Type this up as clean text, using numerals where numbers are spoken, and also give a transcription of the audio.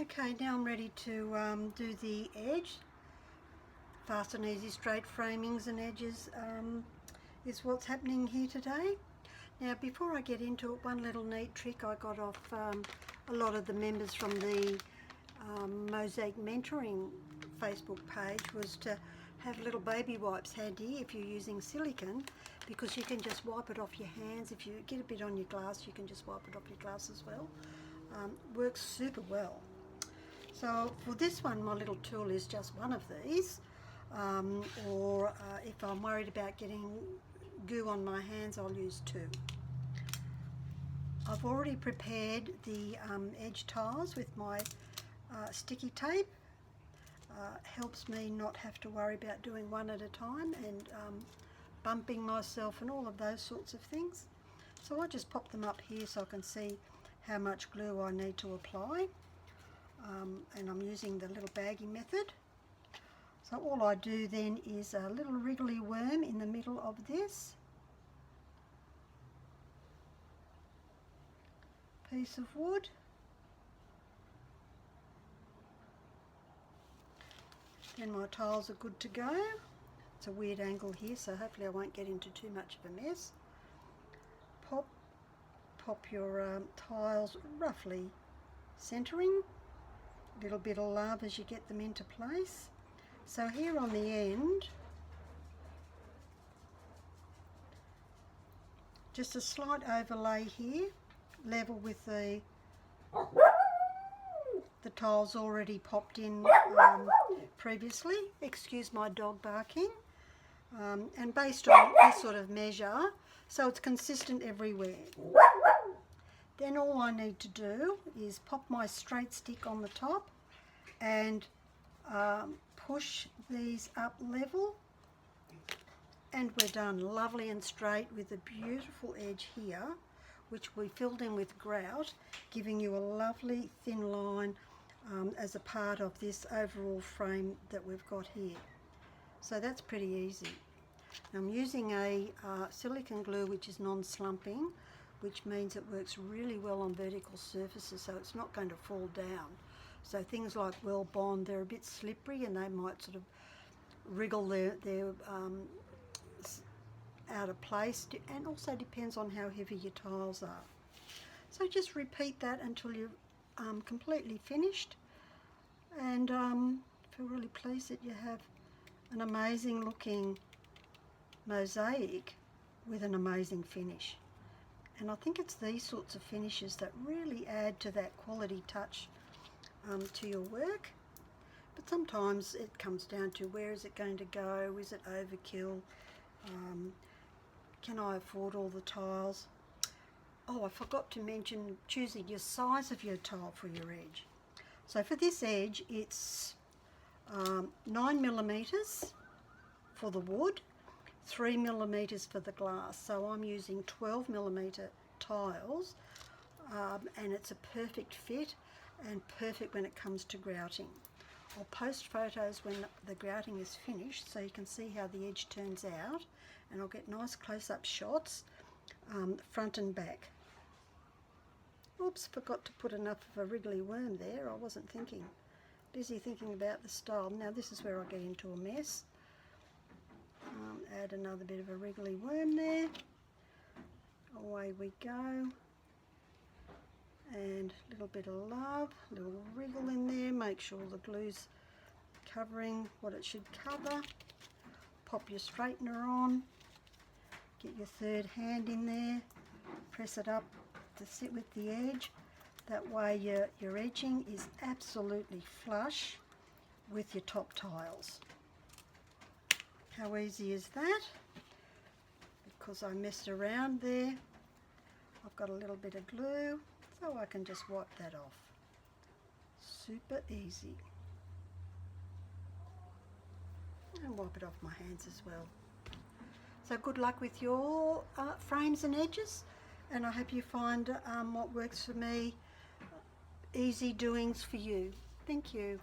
Okay, now I'm ready to do the edge. Fast and easy straight framings and edges is what's happening here today. Now before I get into it, one little neat trick I got off a lot of the members from the MOSAIC mentoring Facebook page was to have little baby wipes handy if you're using silicone, because you can just wipe it off your hands. If you get a bit on your glass, you can just wipe it off your glass as well. Works super well. So for this one, my little tool is just one of these, or if I'm worried about getting goo on my hands, I'll use two. I've already prepared the edge tiles with my sticky tape. Helps me not have to worry about doing one at a time and bumping myself and all of those sorts of things. So I just pop them up here so I can see how much glue I need to apply. And I'm using the little baggy method. So all I do then is a little wriggly worm in the middle of this piece of wood. Then my tiles are good to go. It's a weird angle here, so hopefully I won't get into too much of a mess. Pop your tiles roughly centering. Little bit of love as you get them into place. So here on the end, just a slight overlay here, level with the tiles already popped in previously. Excuse my dog barking. And based on this sort of measure, so it's consistent everywhere. Then all I need to do is pop my straight stick on the top and push these up level, and we're done. Lovely and straight with a beautiful edge here, which we filled in with grout, giving you a lovely thin line as a part of this overall frame that we've got here. So that's pretty easy. I'm using a silicone glue which is non-slumping, which means it works really well on vertical surfaces, so it's not going to fall down. So things like Well Bond, they're a bit slippery and they might sort of wriggle their out of place, and also depends on how heavy your tiles are. So just repeat that until you're completely finished, and feel really pleased that you have an amazing looking mosaic with an amazing finish. And I think it's these sorts of finishes that really add to that quality touch to your work. But sometimes it comes down to, where is it going to go? Is it overkill? Can I afford all the tiles? Oh, I forgot to mention choosing your size of your tile for your edge. So for this edge, it's 9mm for the wood, 3mm for the glass. So I'm using 12mm tiles, and it's a perfect fit and perfect when it comes to grouting. I'll post photos when the grouting is finished so you can see how the edge turns out, and I'll get nice close-up shots front and back. Oops, forgot to put enough of a wriggly worm there. I wasn't thinking. Busy thinking about the style. Now this is where I get into a mess. Add another bit of a wriggly worm there. Away we go. And a little bit of love, a little wriggle in there. Make sure the glue's covering what it should cover. Pop your straightener on. Get your third hand in there. Press it up to sit with the edge. That way your edging is absolutely flush with your top tiles. How easy is that? Because I messed around there, I've got a little bit of glue, so I can just wipe that off. Super easy. And wipe it off my hands as well. So good luck with your frames and edges, and I hope you find what works for me easy doings for you. Thank you.